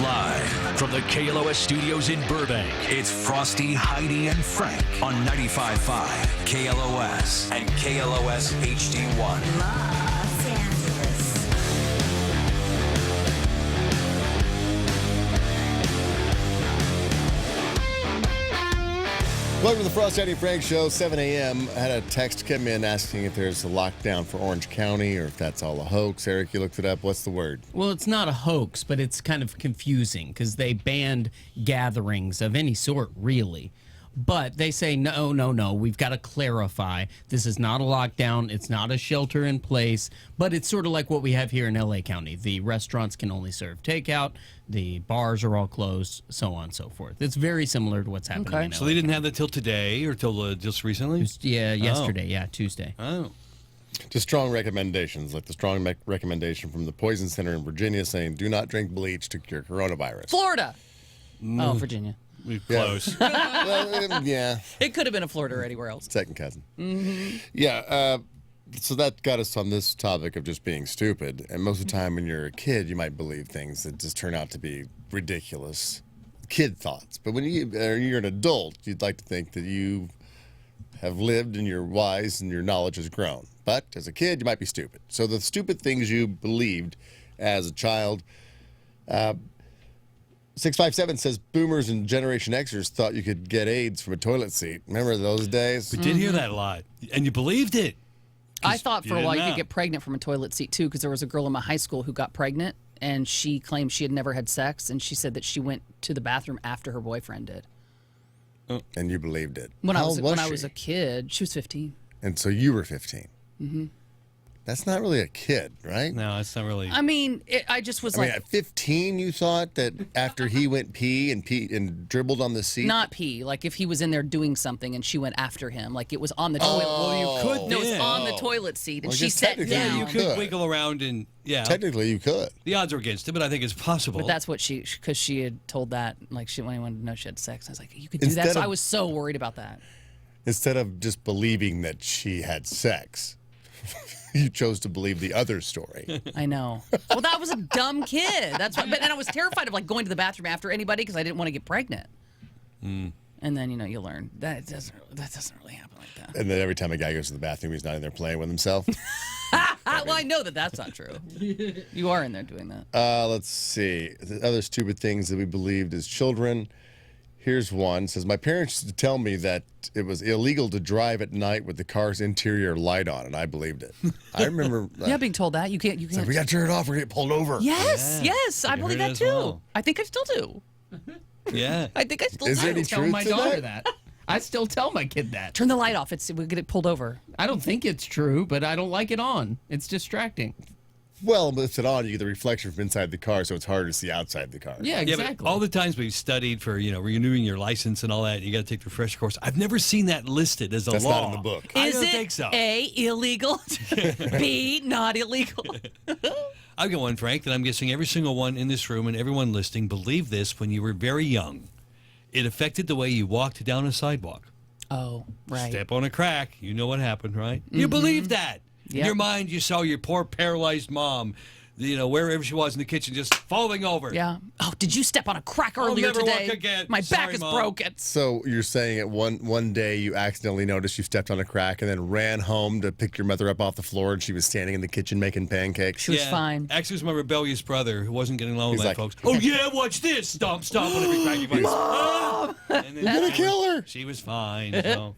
Live from the KLOS studios in Burbank, it's Frosty, Heidi, and Frank on 95.5 KLOS and KLOS HD1. Los Angeles. Welcome to the Frosty, Heidi, and Frank Show, 7 a.m. I had a text come in asking if there's a lockdown for Orange County or if that's all a hoax. Eric, you looked it up. What's the word? Well, it's not a hoax, but it's kind of confusing because they banned gatherings of any sort, really. But they say, no, we've got to clarify. This is not a lockdown. It's not a shelter in place. But it's sort of like what we have here in L.A. County. The restaurants can only serve takeout. The bars are all closed, so on and so forth. It's very similar to what's happening in LA. So they didn't have that till today or till just recently? Yesterday, Tuesday. Oh. Just strong recommendations, like the strong recommendation from the Poison Center in Virginia saying, do not drink bleach to cure coronavirus. Florida. Oh, Virginia. We're close. Well, yeah. It could have been a Florida or anywhere else. Second cousin. Mm-hmm. Yeah, so that got us on this topic of just being stupid. And most of the time when you're a kid, you might believe things that just turn out to be ridiculous kid thoughts. But when you're an adult, you'd like to think that you have lived and you're wise and your knowledge has grown. But as a kid, you might be stupid. So the stupid things you believed as a child, 657 says boomers and Generation Xers thought you could get AIDS from a toilet seat. Remember those days? We did hear that a lot. And you believed it. I thought for a while you know. could get pregnant from a toilet seat, too, because there was a girl in my high school who got pregnant, and she claimed she had never had sex, and she said that she went to the bathroom after her boyfriend did. And you believed it. When I was she? a kid, she was 15. And so you were 15. Mm-hmm. That's not really a kid, right? No, it's not really. I mean, I just was I mean, like... at 15, you thought that after he went pee and dribbled on the seat? Not pee. Like, if he was in there doing something and she went after him. Like, it was on the toilet. Well, you could. No, it was yeah. on the toilet seat, and Well, I she guess sat technically down. You could wiggle around and, Technically, you could. The odds are against it, but I think it's possible. But that's what because she had told that, like, when I wanted to know she had sex. I was like, you could do Instead that? So of- I was so worried about that. Instead of just believing that she had sex, you chose to believe the other story. I know. Well, that was a dumb kid. That's what. But then I was terrified of, like, going to the bathroom after anybody because I didn't want to get pregnant. And then, you learn that doesn't really happen like that. And then every time a guy goes to the bathroom, he's not in there playing with himself. Well, I know that that's not true. You are in there doing that. Let's see. The other stupid things that we believed as children. Here's one. It says, my parents used to tell me that it was illegal to drive at night with the car's interior light on, and I believed it. I remember... Yeah, being told that. You can't. It's like, we got to turn it off. We're going to get pulled over. Yes, I believe heard it that as too. well. I think I still do. Yeah. I think I still Is do. there any Tell truth my to daughter that? that. I still tell my kid that. Turn the light off. We'll get it pulled over. I don't think it's true, but I don't like it on. It's distracting. Well, with it on, you get the reflection from inside the car, so it's harder to see outside the car. Yeah, Yeah, exactly. but all the times we've studied for, renewing your license and all that, you got to take the refresher course. I've never seen that listed as a That's law. not in the book. I Is don't it think so. A, illegal, B, not illegal? I've got one, Frank, that I'm guessing every single one in this room and everyone listening believed this when you were very young. It affected the way you walked down a sidewalk. Oh, right. Step on a crack, you know what happened, right? You believed that. In Yep. your mind, you saw your poor paralyzed mom, wherever she was in the kitchen, just falling over. Yeah. Oh, did you step on a crack earlier never today? walk again. My Sorry, back is Mom. broken. So you're saying at one day you accidentally noticed you stepped on a crack and then ran home to pick your mother up off the floor and she was standing in the kitchen making pancakes? She was fine. Actually, it was my rebellious brother who wasn't getting along with He's that, like, folks. Oh, yeah, watch this. Stomp, stomp on every crack you find. Mom! And then You're gonna kill her. She was fine. So.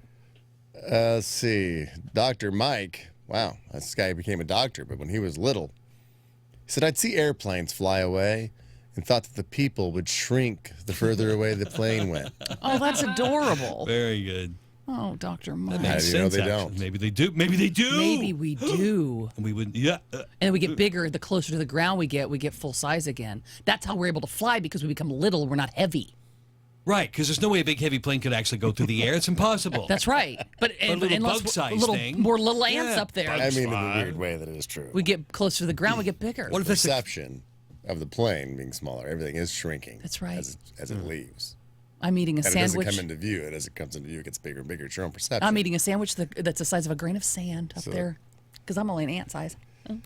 Let's see. Dr. Mike. Wow, this guy became a doctor, but when he was little, he said, I'd see airplanes fly away and thought that the people would shrink the further away the plane went. Oh, that's adorable. Very good. Oh, Dr. That Mike. How makes do you know sense, they actually. don't? Maybe they do. Maybe they do. Maybe we do. And we would, yeah. And we get bigger. The closer to the ground we get full size again. That's how we're able to fly, because we become little. We're not heavy. Right, because there's no way a big heavy plane could actually go through the air. It's impossible. That's right. But a little unless bug-sized little, thing. more little ants Yeah, up there. I mean, in a weird way that it is true. We get closer to the ground, we get bigger. What if that's Perception of the plane being smaller. Everything is shrinking. That's right. As it leaves. I'm eating a And it sandwich. doesn't come into view. And as it comes into view, it gets bigger and bigger. It's your own perception. I'm eating a sandwich that's the size of a grain of sand up there, because I'm only an ant size. I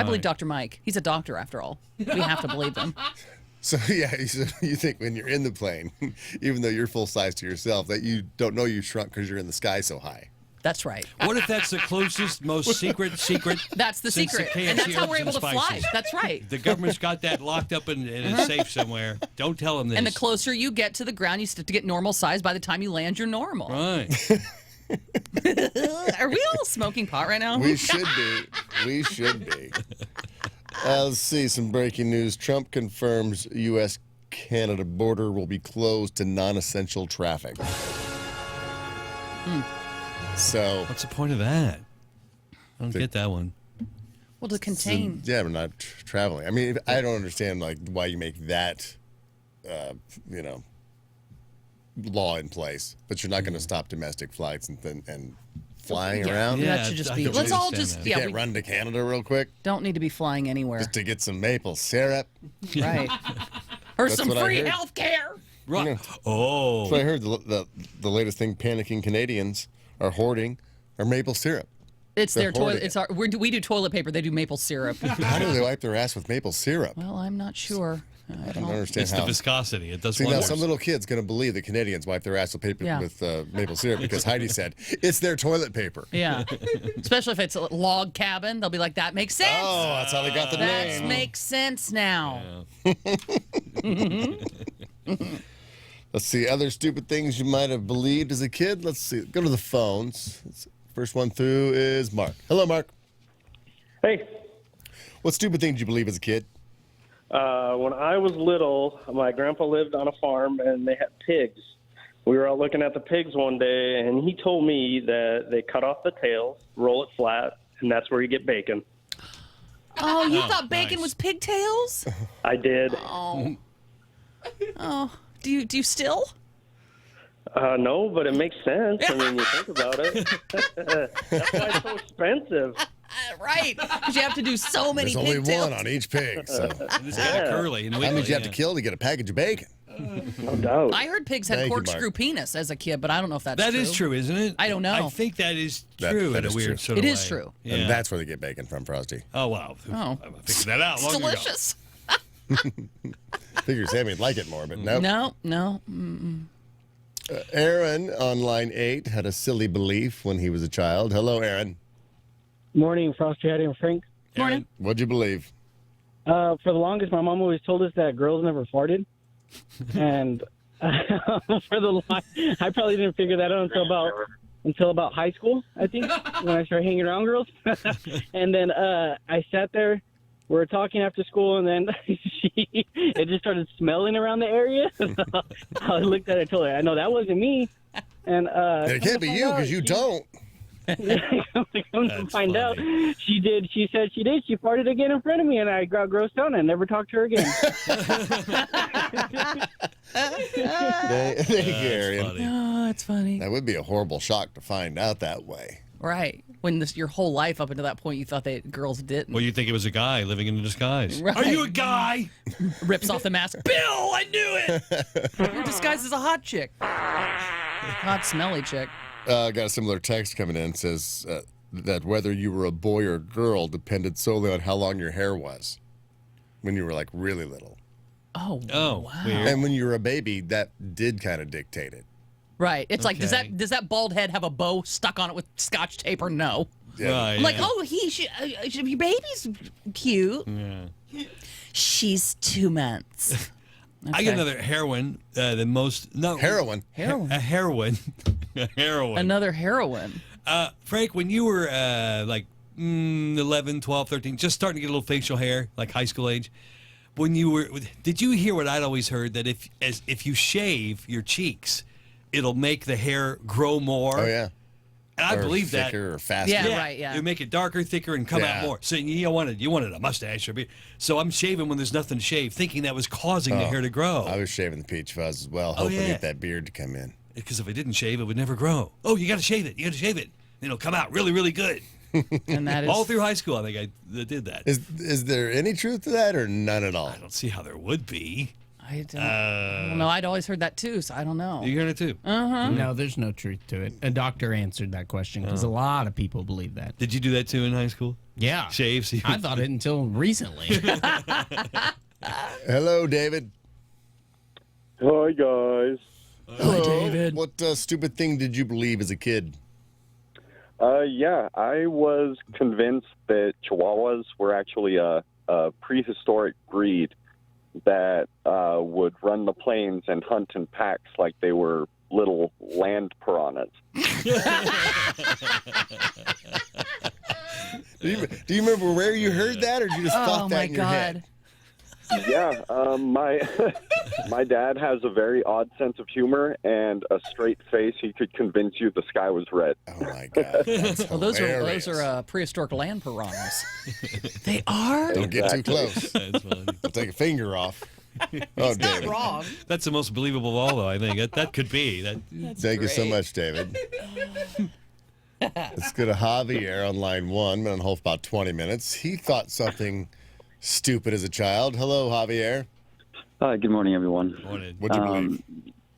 believe Right. Dr. Mike. He's a doctor, after all. We have to believe him. So yeah, you think when you're in the plane, even though you're full size to yourself, that you don't know you shrunk because you're in the sky so high. That's right. What if that's the closest, most secret? That's the since secret. KFC And that's how herbs we're able and to spices? fly. That's right. The government's got that locked up in a safe somewhere. Don't tell them this. And the closer you get to the ground, you start to get normal size. By the time you land, you're normal. Right. Are we all smoking pot right now? We should be. We should be. Let's see some breaking news. Trump confirms U.S.-Canada border will be closed to non-essential traffic. So, What's the point of that? I don't get that one. Well, to contain. yeah, we're not traveling. I mean, I don't understand like why you make that, law in place, but you're not going to stop domestic flights and flying around. Yeah, That should just I be. completely Let's all understand just. that. You Yeah, can't we run to Canada real quick don't need to be flying anywhere. just to get some maple syrup. Right. Or That's some what I free heard. health care. Right. Oh. So I heard the latest thing: panicking Canadians are hoarding our maple syrup. It's They're their toilet. hoarding It's our. We do toilet paper. They do maple syrup. How do they wipe their ass with maple syrup? Well, I'm not sure. I don't understand It's how. the viscosity. It does See, now wonders. some little kid's going to believe that Canadians wipe their ass with paper Yeah. with maple syrup because Heidi said it's their toilet paper. Yeah. Especially if it's a log cabin, they'll be like, "That makes sense. Oh, that's how they got the That name. makes sense now." Let's see other stupid things you might have believed as a kid. Let's see. Go to the phones. First one through is Mark. Hello, Mark. Hey, What stupid thing did you believe as a kid? when I was little, my grandpa lived on a farm and they had pigs. We were out looking at the pigs one day, and he told me that they cut off the tails, roll it flat, and that's where you get bacon. Oh, you thought bacon nice. was pigtails? I did. Oh. Oh. Do you still? No, but it makes sense. I mean, you think about it. That's why it's so expensive. Right. Because you have to do so many There's only pigtails. one on each pig. So And it's kind of curly and how wiggly. many you have to yeah. kill to get a package of bacon? No doubt. I heard pigs had Thank you, corkscrew Mark. penis as a kid, but I don't know if that's That true. is true, isn't it? I don't know. I think that is That- true that in a is weird true. sort of It way. is true. Yeah. And that's where they get bacon from, Frosty. Oh, wow. Oh. I figured that out It's long delicious. Figure Sammy would like it more, but nope. No. Aaron on line 8 had a silly belief when he was a child. Hello, Aaron. Morning, Frosty, Heidi, and Frank. Morning. What'd you believe? For the longest, my mom always told us that girls never farted, and for the I probably didn't figure that out until about high school, I think, when I started hanging around girls. And then I sat there. We were talking after school, and then it just started smelling around the area. I looked at her and told her, I know that wasn't me. And It can't be you because you don't. come to That's find out, funny. she did. She said she did. She farted again in front of me, and I got grossed out and I never talked to her again. Thank you, Aaron. funny. Oh, it's funny. That would be a horrible shock to find out that way. Right. When your whole life up until that point, you thought that girls didn't. Well, you think it was a guy living in a disguise. Right. Are you a guy? Rips off the mask. Bill, I knew it. You're disguised as a hot chick. Hot, smelly chick. Got a similar text coming in. Says that whether you were a boy or girl depended solely on how long your hair was when you were like really little. Oh, Oh, wow. weird. And when you were a baby, that did kind of dictate it. Right. It's like, Okay. does that bald head have a bow stuck on it with scotch tape or no? Right, I'm like, yeah. oh, your baby's cute. Yeah. She's 2 months. I got another heroin. The most no Heroin. Heroin. A heroin. A heroin. Another heroin. Frank, when you were like 11, 12, 13, just starting to get a little facial hair, like high school age, when you were, did you hear what I'd always heard, that if you shave your cheeks, it'll make the hair grow more? Oh yeah. And I Or believe that. thicker or faster. Yeah. Right, yeah. It would make it darker, thicker, and come out Yeah. more. So you wanted a mustache or beard. So I'm shaving when there's nothing to shave, thinking that was causing the hair to grow. I was shaving the peach fuzz as well, Oh, hoping to yeah. get that beard to come in. Because if I didn't shave, it would never grow. Oh, you got to shave it. You got to shave it. It'll come out really, really good. And that is. All through high school, I think I did that. Is there any truth to that or none at all? I don't see how there would be. I don't know. I'd always heard that too, so I don't know. You heard it too. No, there's no truth to it. A doctor answered that question because a lot of people believe that. Did you do that too in high school? Yeah. Shave? See? I thought it until recently. Hello, David. Hi, guys. Hello, David. What stupid thing did you believe as a kid? Yeah, I was convinced that Chihuahuas were actually a prehistoric breed that would run the plains and hunt in packs like they were little land piranhas. Do you remember where you heard that, or did you just thought that in your head? Yeah, my dad has a very odd sense of humor and a straight face. He could convince you the sky was red. Oh my God! That's Well, those are prehistoric land piranhas. They are. Don't get too close. That's funny. I'll take a finger off. He's not wrong. That's the most believable of all, though. I think that could be that. Thank you so much, David. Let's go to Javier on line 1. Been on hold for about 20 minutes. He thought something stupid as a child. Hello, Javier. Hi, good morning, everyone. Morning. What'd you believe?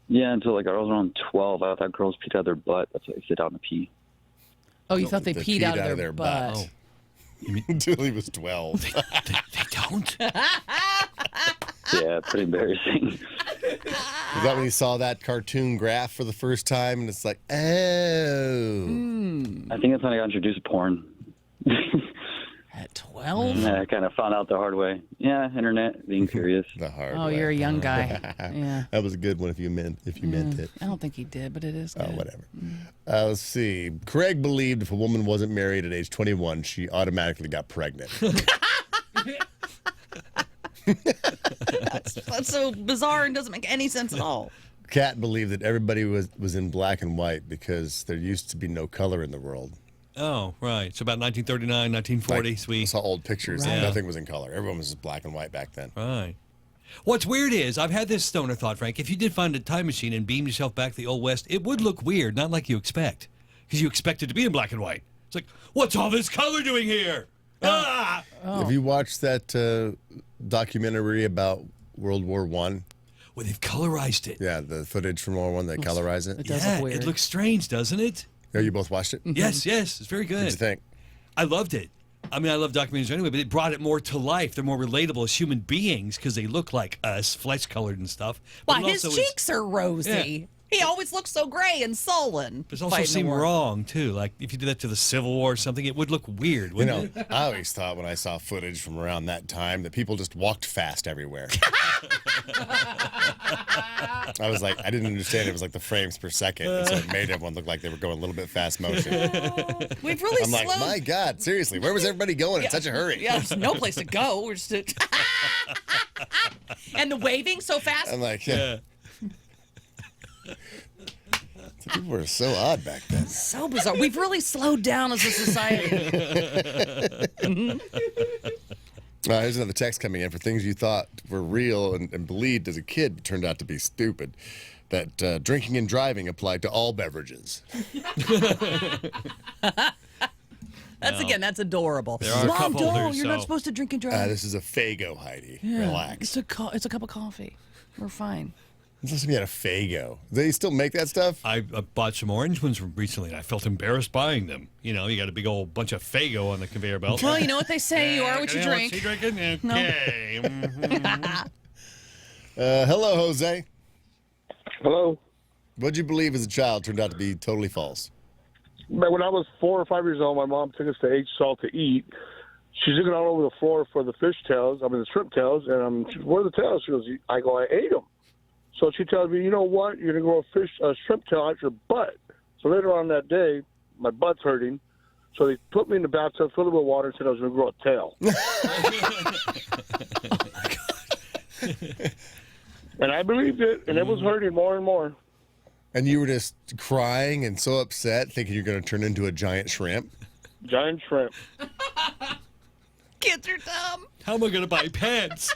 Yeah, until like I was around 12, I thought girls peed out of their butt. That's why they sit down and pee. Oh, you thought they peed out of their butt. Oh. Until he was 12. They don't. Yeah, pretty embarrassing. Is that when you saw that cartoon graph for the first time and it's like, oh. I think that's when I got introduced to porn. At 12? Yeah, I kind of found out the hard way. Yeah, internet, being curious. The hard Oh, way. you're a young guy. Yeah. That was a good one if you meant it. I don't think he did, but it is good. Oh, whatever. Let's see. Craig believed if a woman wasn't married at age 21, she automatically got pregnant. That's so bizarre and doesn't make any sense at all. Kat believed that everybody was in black and white because there used to be no color in the world. Oh, right. So about 1939, 1940s, I saw old pictures and Right. nothing was in color. Everyone was black and white back then. Right. What's weird is, I've had this stoner thought, Frank. If you did find a time machine and beamed yourself back to the Old West, it would look weird, not like you expect. Because you expect it to be in black and white. It's like, what's all this color doing here? Ah! Have you watched that documentary about World War I? Well, they've colorized it. Yeah, the footage from World War I, they colorize it. It does Yeah, look weird. it looks strange, doesn't it? Oh, you both watched it? Yes, yes. It's very good. What'd you think? I loved it. I mean, I love documentaries anyway, but it brought it more to life. They're more relatable as human beings because they look like us, flesh-colored and stuff. But Why, it his also is- cheeks are rosy. He always looks so gray and sullen. But it also fighting the seemed war. wrong, too. Like, if you did that to the Civil War or something, it would look weird, You wouldn't know, it? I always thought when I saw footage from around that time that people just walked fast everywhere. I was like, I didn't understand. It was like the frames per second. And so it made everyone look like they were going a little bit fast motion. We've really I'm like, slowed. my God, seriously, where was everybody going in such a hurry? Yeah, there's no place to go. We're just and the waving so fast. I'm like, yeah. People were so odd back then. So bizarre. We've really slowed down as a society. Here's another text coming in for things you thought were real and believed as a kid but turned out to be stupid. That drinking and driving applied to all beverages. That's adorable. There are a Mom, cup don't. holders, You're not so- supposed to drink and drive. This is a Faygo, Heidi. Yeah, Relax. It's a cup of coffee. We're fine. Listen, you had a Faygo. Do they still make that stuff? I bought some orange ones recently, and I felt embarrassed buying them. You know, you got a big old bunch of Faygo on the conveyor belt. Well, you know what they say. You are what you drink. What's he drinking? Okay. Mhm. Hello, Jose. Hello. What'd you believe as a child turned out to be totally false? But when I was 4 or 5 years old, my mom took us to H-Salt to eat. She's looking all over the floor for the fish tails, the shrimp tails, and she goes, where are the tails? She goes, I ate them. So she tells me, you know what? You're going to grow a shrimp tail out your butt. So later on that day, my butt's hurting. So they put me in the bathtub, filled it with water, and said I was going to grow a tail. And I believed it, and it was hurting more and more. And you were just crying and so upset, thinking you're going to turn into a giant shrimp? Giant shrimp. Kids are dumb. How am I going to buy pants?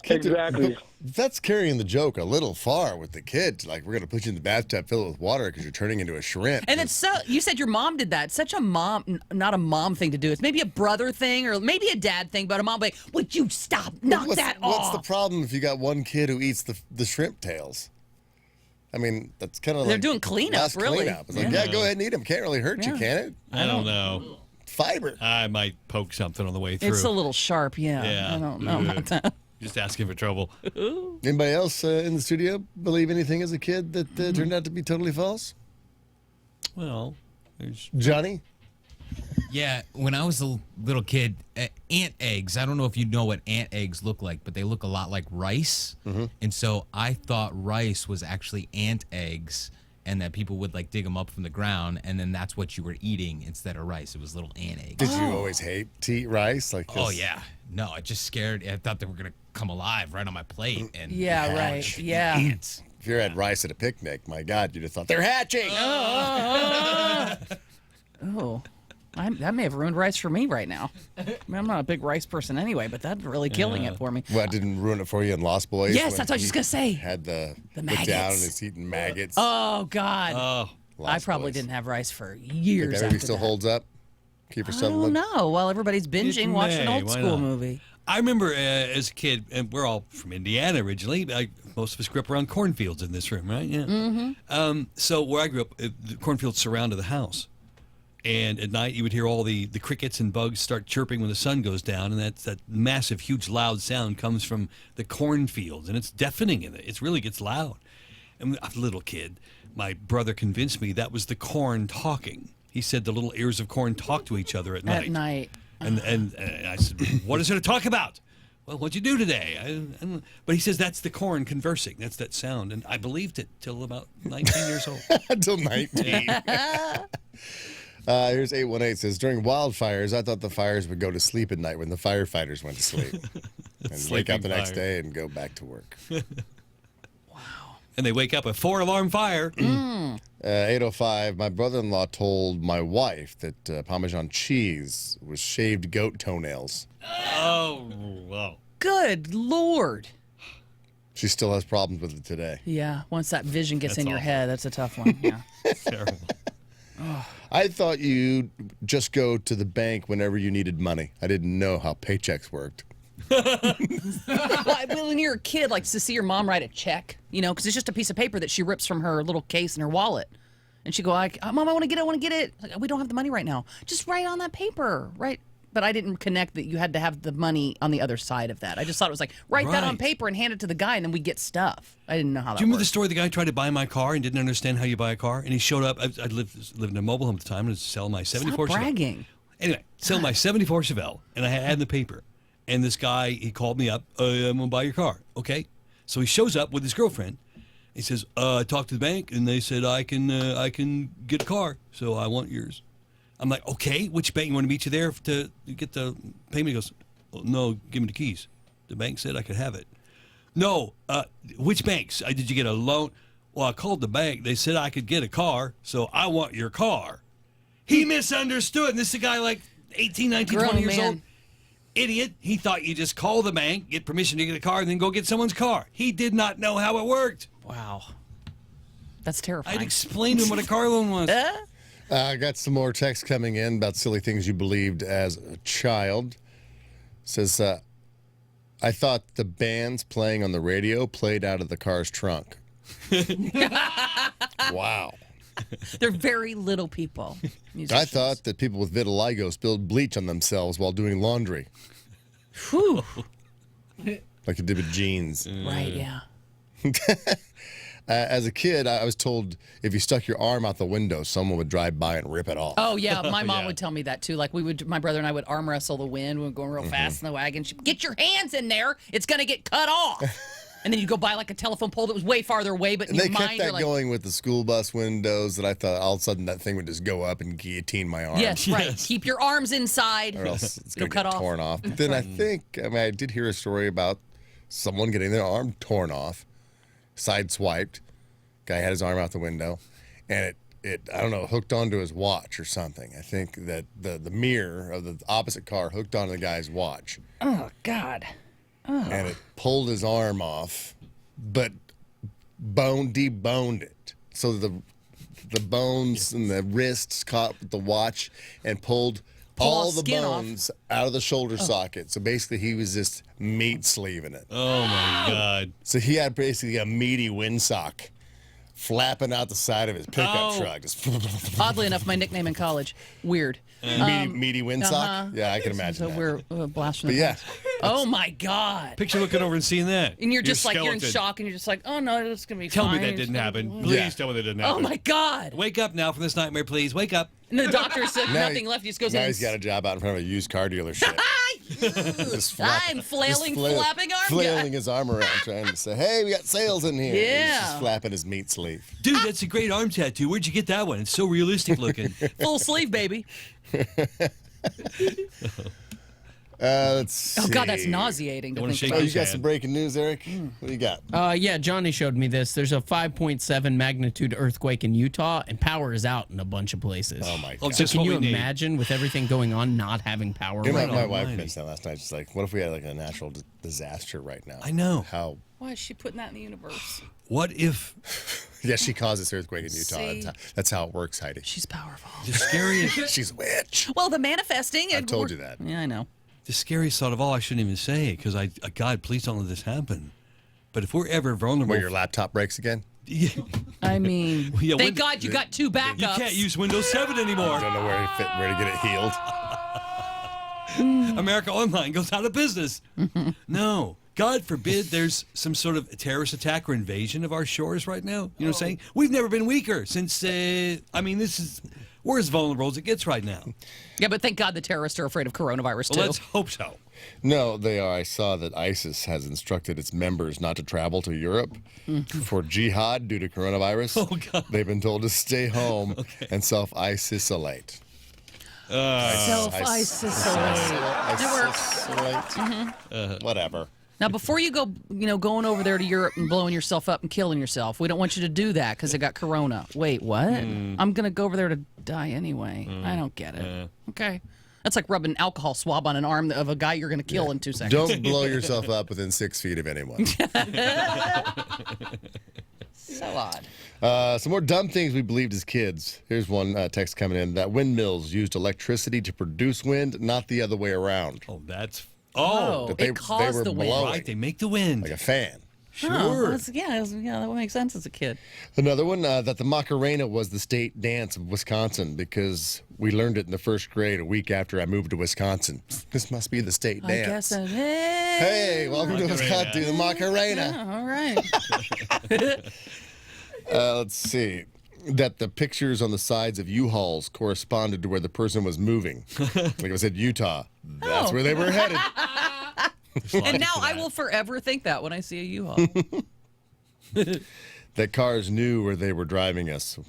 Exactly. That's carrying the joke a little far with the kids. Like, we're going to put you in the bathtub, fill it with water because you're turning into a shrimp. And it's so, you said your mom did that. Such a mom, not a mom thing to do. It's maybe a brother thing or maybe a dad thing, but a mom like, would you stop? Knock that What's off. the problem if you got one kid who eats the shrimp tails? I mean, that's kind of like... They're doing cleanup, last really. Cleanup. It's like, yeah, go ahead and eat them. Can't really hurt you, can it? I don't know. Fiber. I might poke something on the way through. It's a little sharp, yeah. Yeah. I don't know about that. Just asking for trouble. Anybody else in the studio believe anything as a kid that turned out to be totally false? Well, there's Johnny? Yeah, when I was a little kid, ant eggs, I don't know if you know what ant eggs look like, but they look a lot like rice. And so I thought rice was actually ant eggs and that people would like dig them up from the ground and then that's what you were eating instead of rice. It was little ant eggs. Did you always hate to eat rice? Like Oh, this? yeah. No, I just scared. I thought they were going to come alive right on my plate. And Yeah, right. hatch. Yeah. Ants. If you had rice at a picnic, my God, you'd have thought they're hatching. Oh, that may have ruined rice for me right now. I mean, I'm not a big rice person anyway, but that's really killing it for me. Well, it didn't ruin it for you in Lost Boys? Yes, when that's what I was he just gonna say. Had the look maggots. down and it's eating maggots. Oh God. I Lost probably Boys. didn't have rice for Think years that after movie still that. holds up? Keep I yourself don't know. While everybody's binging, watching an old why school not? movie. I remember as a kid, and we're all from Indiana originally. Most of us grew up around cornfields in this room, right? Yeah. Mm-hmm. So where I grew up, the cornfields surrounded the house. And at night, you would hear all the crickets and bugs start chirping when the sun goes down. And that massive, huge, loud sound comes from the cornfields. And it's deafening. And it really gets loud. And a little kid, my brother convinced me that was the corn talking. He said the little ears of corn talk to each other at night. At night. And I said, what is there to talk about? Well, what'd you do today? I don't know. But he says that's the corn conversing. That's that sound. And I believed it till about 19 years old. Until 19. Here's 818 says, during wildfires, I thought the fires would go to sleep at night when the firefighters went to sleep. And wake up the next fire. day and go back to work. And they wake up a 4-alarm fire. 805, my brother-in-law told my wife that Parmesan cheese was shaved goat toenails. Oh, wow. Good Lord. She still has problems with it today. Yeah. Once that vision gets That's in your awful. head, that's a tough one. Yeah. Terrible. I thought you'd just go to the bank whenever you needed money. I didn't know how paychecks worked. Well, when you're a kid, like to see your mom write a check, because it's just a piece of paper that she rips from her little case in her wallet. And she go, Mom, I want to get it. Like, we don't have the money right now. Just write on that paper, right? But I didn't connect that you had to have the money on the other side of that. I just thought it was like, write that on Right. paper and hand it to the guy, and then we get stuff. I didn't know how that Do you remember the worked. story? The guy tried to buy my car and didn't understand how you buy a car. And he showed up. I lived in a mobile home at the time and was selling my 74 Stop Chevelle. bragging. Anyway, selling my 74 Chevelle. And I had the paper. And this guy, he called me up. I'm going to buy your car. Okay. So he shows up with his girlfriend. He says, I talked to the bank and they said I can get a car. So I want yours. I'm like, okay, which bank? You want to meet you there to get the payment? He goes, oh, no, give me the keys. The bank said I could have it. No, which banks? Did you get a loan? Well, I called the bank. They said I could get a car, so I want your car. He misunderstood. And this is a guy like 18, 19, Grown 20 years man. old. Idiot. He thought you just call the bank, get permission to get a car, and then go get someone's car. He did not know how it worked. Wow. That's terrifying. I'd explained to him what a car loan was. I got some more texts coming in about silly things you believed as a child. Says, I thought the bands playing on the radio played out of the car's trunk. Wow. They're very little people. I musicians. thought that people with vitiligo spilled bleach on themselves while doing laundry, Whew. like they did with jeans. Right, yeah. As a kid, I was told if you stuck your arm out the window, someone would drive by and rip it off. Oh yeah, my mom would tell me that too. Like my brother and I would arm wrestle the wind. We were going real fast in the wagon. She'd, get your hands in there. It's gonna get cut off. And then you'd go by like a telephone pole that was way farther away, but in And they your kept mind that you're like, going with the school bus windows that I thought all of a sudden that thing would just go up and guillotine my arm. yes, right. Keep your arms inside. Or else it's It'll going to cut get off. torn off. But then I did hear a story about someone getting their arm torn off, sideswiped. Guy had his arm out the window, and it I don't know, hooked onto his watch or something. I think that the mirror of the opposite car hooked onto the guy's watch. Oh God. And it pulled his arm off, but deboned it. So the bones and the wrists caught with the watch and pulled all the skin off. bones out of the shoulder socket. So basically he was just meat sleeving it. Oh, my God. So he had basically a meaty windsock flapping out the side of his pickup truck. Just Oddly enough, my nickname in college, Weird. meaty windsock. Yeah, I can imagine So that. we're blasting. But yeah, Oh my God. Picture looking over and seeing that. And you're just like, you're in skeleton. shock, and you're just like, oh no, it's gonna be Tell fine. me that didn't happen. Please tell me that didn't happen. Oh my God. Wake up now from this nightmare, please. Wake up. And the doctor said Now nothing left. He just goes now in. he's got a job out in front of a used car dealership. Just I'm flailing, flapping arm flailing guy. his arm around, trying to say, "Hey, we got sales in here." He's Yeah. just flapping his meat sleeve. Dude, that's a great arm tattoo. Where'd you get that one? It's so realistic looking. Full sleeve, baby. Let's see. Oh God, that's nauseating to wanna think shake Oh, about. you got some breaking news, Eric? What do you got? Yeah, Johnny showed me this. There's a 5.7 magnitude earthquake in Utah, and power is out in a bunch of places. Oh my Oh, god! just Can what you we need. imagine with everything going on, not having power? You know, right my now? wife almighty. mentioned that last night. She's like, "What if we had like a natural disaster right now?" I know. How? Why is she putting that in the universe? What if Yeah, she caused this earthquake in Utah. See? That's how it works, Heidi. She's powerful. the scariest, She's a witch. Well, the manifesting. I've told you that. Yeah, I know. the scariest thought of all? I shouldn't even say it because God, please don't let this happen. But if we're ever vulnerable, Where your laptop breaks again? Yeah. I mean, Yeah, thank God you got two backups. You can't use Windows 7 anymore. I don't know where to get it healed. America Online goes out of business. No. God forbid there's some sort of terrorist attack or invasion of our shores right now. You know what I'm saying? We've never been weaker since, we're as vulnerable as it gets right now. Yeah, but thank God the terrorists are afraid of coronavirus too. Well, let's hope so. No, they are. I saw that ISIS has instructed its members not to travel to Europe for jihad due to coronavirus. Oh, God. They've been told to stay home and self-isolate. Self-isolate. Whatever. Now, before you go, going over there to Europe and blowing yourself up and killing yourself, we don't want you to do that because it got corona. Wait, what? I'm going to go over there to die anyway. I don't get it. Okay. That's like rubbing an alcohol swab on an arm of a guy you're going to kill in 2 seconds. Don't blow yourself up within 6 feet of anyone. So odd. Some more dumb things we believed as kids. Here's one text coming in that windmills used electricity to produce wind, not the other way around. Oh, that's... Oh, that it caused were the wind. blowing Right, they make the wind. like a fan. Sure. Yeah, that would make sense as a kid. Another one, that the Macarena was the state dance of Wisconsin because we learned it in the first grade a week after I moved to Wisconsin. This must be the state I dance. guess. Hey, welcome to Wisconsin, to the Macarena. All right. Let's see. That the pictures on the sides of U-Hauls corresponded to where the person was moving. Like I said, Utah. That's where they were headed. And now I will forever think that when I see a U-Haul. That cars knew where they were driving us,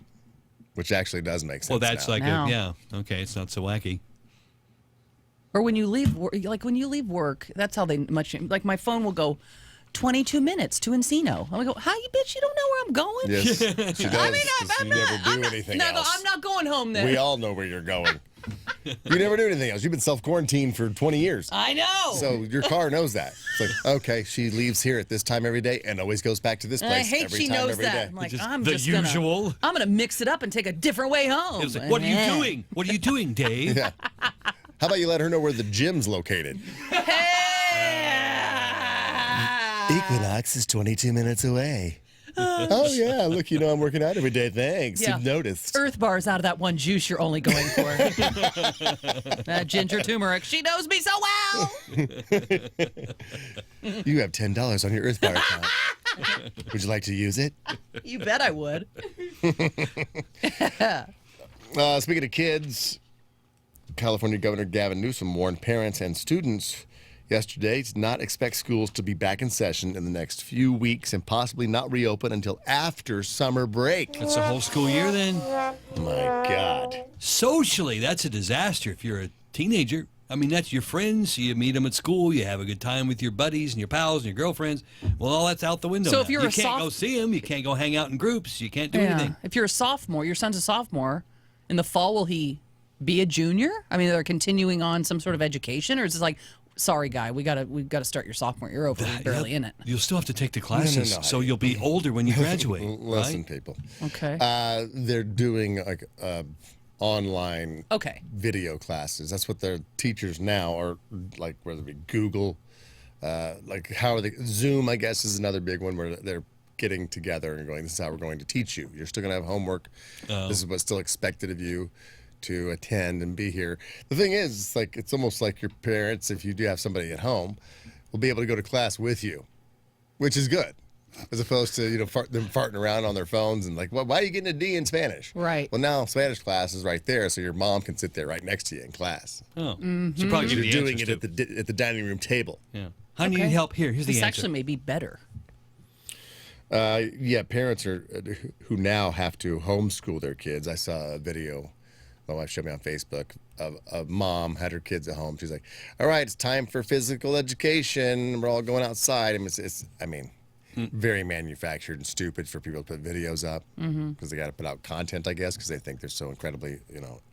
which actually does make sense. Well, that's now. like Now. okay, it's not so wacky. Or when you leave, when you leave work, that's how like my phone will go 22 minutes to Encino. I'm go, how you bitch? You don't know where I'm going? Yes, she does. I mean, 'cause you never do anything else. I'm not going home then. We all know where you're going. You never do anything else. You've been self-quarantined for 20 years. I know. So your car knows that. It's like, okay, she leaves here at this time every day and always goes back to this I place hate every she time knows every that. day. I'm like, Just I'm the just usual. I'm gonna mix it up and take a different way home. It was like, what are you doing? What are you doing, Dave? Yeah. How about you let her know where the gym's located? Equinox is 22 minutes away. Oh, yeah. Look, I'm working out every day. Thanks. Yeah. You've noticed. Earth bars out of that one juice you're only going for. That ginger turmeric. She knows me so well. You have $10 on your Earth Bar account. Would you like to use it? You bet I would. Speaking of kids, California Governor Gavin Newsom warned parents and students yesterday to not expect schools to be back in session in the next few weeks and possibly not reopen until after summer break. It's a whole school year then. My God. Socially, that's a disaster if you're a teenager. I mean, that's your friends. You meet them at school. You have a good time with your buddies and your pals and your girlfriends. Well, all that's out the window. So now. if you're you a can't go see them. You can't go hang out in groups. You can't do anything. If you're a sophomore, your son's a sophomore. In the fall, will he be a junior? I mean, they're continuing on some sort of education, or is it like, sorry, guy, we gotta start your sophomore year over. We're barely in it. You'll still have to take the classes, No. so you'll be older when you graduate. Listen, right? people. Okay. They're doing like online Okay. video classes. That's what their teachers now are like, whether it be Google, like how are they? Zoom, I guess, is another big one where they're getting together and going, this is how we're going to teach you. You're still going to have homework. This is what's still expected of you to attend and be here. The thing is, it's like it's almost like your parents, if you do have somebody at home, will be able to go to class with you, which is good. As opposed to, them farting around on their phones and like, well, why are you getting a D in Spanish? Right. Well, now Spanish class is right there, so your mom can sit there right next to you in class. Oh. Should probably give You're you the doing it answers, at the dining room table. Yeah. How do you need help? Here's This the answer. actually may be better. Parents who now have to homeschool their kids. I saw a video my wife showed me on Facebook of a mom had her kids at home. She's like, all right, it's time for physical education. We're all going outside. I mean, very manufactured and stupid for people to put videos up because they got to put out content, I guess, because they think they're so incredibly,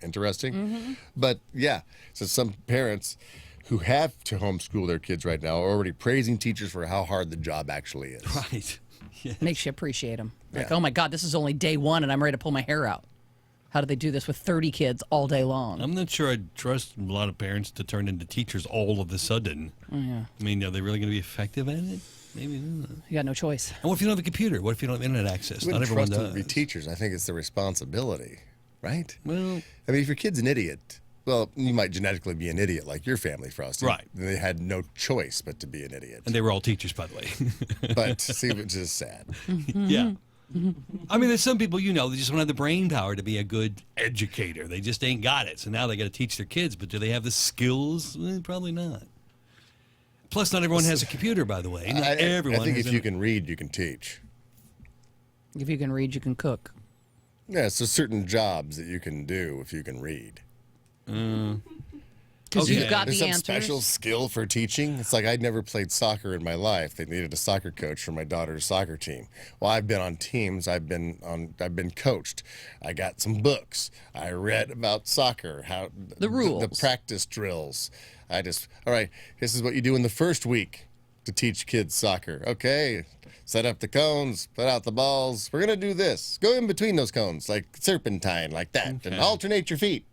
interesting. But yeah, so some parents who have to homeschool their kids right now are already praising teachers for how hard the job actually is. Right. Yeah. Makes you appreciate them. Like, Yeah. oh my God, this is only day one and I'm ready to pull my hair out. How do they do this with 30 kids all day long? I'm not sure I'd trust a lot of parents to turn into teachers all of a sudden. Oh, yeah. I mean, are they really going to be effective at it? Maybe not. You got no choice. And what if you don't have a computer? What if you don't have internet access? You Not wouldn't everyone trust them does. to be teachers. I think it's the responsibility, right? Well, I mean, if your kid's an idiot, well, you might genetically be an idiot like your family, Frosty. Right. They had no choice but to be an idiot. and they were all teachers, by the way. But see, which is sad. Yeah. I mean, there's some people, they just don't have the brain power to be a good educator. They just ain't got it. So now they got to teach their kids, but do they have the skills? Probably not. Plus, not everyone has a computer, by the way. Not everyone. I think has if you can read, you can teach. If you can read, you can cook. Yeah, so certain jobs that you can do if you can read. Because Okay. you've got There's the some answers. special skill for teaching. It's like I'd never played soccer in my life. They needed a soccer coach for my daughter's soccer team. Well, I've been on teams. I've been coached. I got some books. I read about soccer, The rules. the practice drills. All right, this is what you do in the first week to teach kids soccer. Okay, set up the cones, put out the balls. We're gonna do this. Go in between those cones like serpentine, like that, and alternate your feet.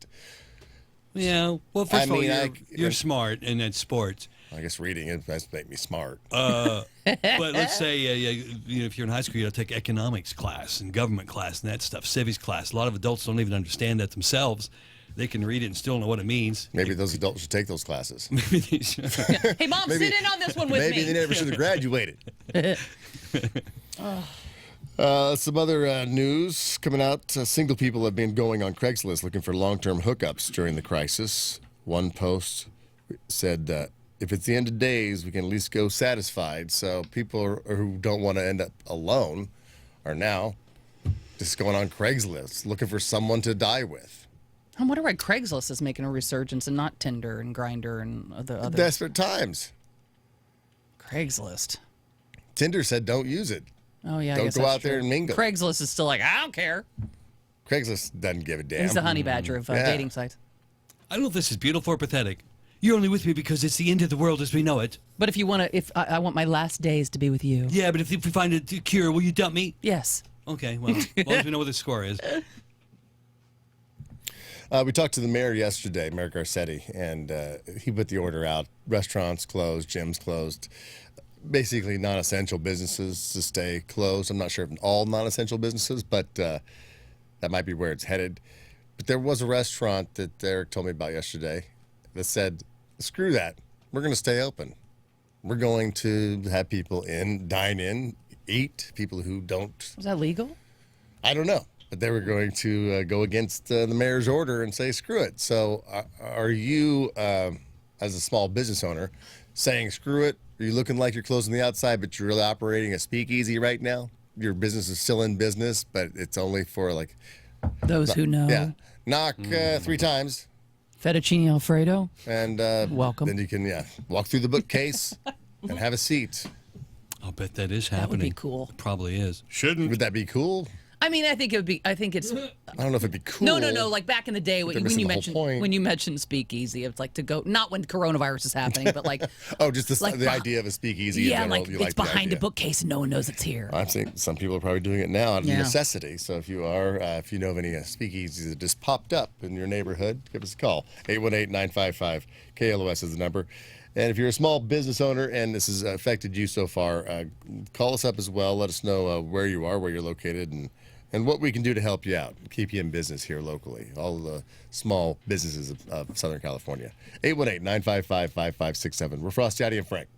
Yeah. Well, first of all, mean, you're smart and it's sports. I guess reading it does make me smart. But let's say, if you're in high school, you got to take economics class and government class and that stuff, civics class. A lot of adults don't even understand that themselves. They can read it and still know what it means. Maybe those adults should take those classes. Maybe they should. Hey, Mom, sit in on this one with Maybe me. they never should have graduated. Some other news coming out. Single people have been going on Craigslist looking for long-term hookups during the crisis. One post said, if it's the end of days, we can at least go satisfied. So people who don't want to end up alone are now just going on Craigslist looking for someone to die with. I wonder why Craigslist is making a resurgence and not Tinder and Grindr and other. Desperate times. Craigslist. Tinder said don't use it. Oh, yeah. I Don't guess go that's out there true. and mingle. Craigslist is still like, I don't care. Craigslist doesn't give a damn. He's the honey badger of Yeah. dating sites. I don't know if this is beautiful or pathetic. You're only with me because it's the end of the world as we know it. But if you want to, if I want my last days to be with you. Yeah, but if we find a cure, will you dump me? Yes. Okay, well, as long as we know what the score is. We talked to the mayor yesterday, Mayor Garcetti, and he put the order out. Restaurants closed, gyms closed. Basically, non-essential businesses to stay closed. I'm not sure if all non-essential businesses, but that might be where it's headed. But there was a restaurant that Eric told me about yesterday that said, screw that. We're going to stay open. We're going to have people dine in, eat, people who don't. Was that legal? I don't know. But they were going to go against the mayor's order and say, screw it. So are you, as a small business owner, saying screw it? Are you looking like you're closing the outside, but you're really operating a speakeasy right now? Your business is still in business, but it's only for like... Those who know. Yeah. Knock 3 times. Fettuccine Alfredo. And welcome. Then you can, walk through the bookcase and have a seat. I'll bet that is That would happening. be cool. Probably is. Shouldn't. Would that be cool? I mean, I think it would be. I think it's. I don't know if it'd be cool. No. Like back in the day They're when missing you the whole mentioned point. when you mentioned speakeasy, it's like to go not when coronavirus is happening, but like Oh, just the like idea of a speakeasy. yeah, in general, like you it's the behind a idea. bookcase and no one knows it's here. I'm saying some people are probably doing it now out of Yeah. necessity. So if you are, if you know of any speakeasies that just popped up in your neighborhood, give us a call. 818-955-KLOS is the number. And if you're a small business owner and this has affected you so far, call us up as well. Let us know where you are, where you're located, and what we can do to help you out, keep you in business here locally. All the small businesses of Southern California. 818-955-5567. We're Frosty, Heidi, and Frank.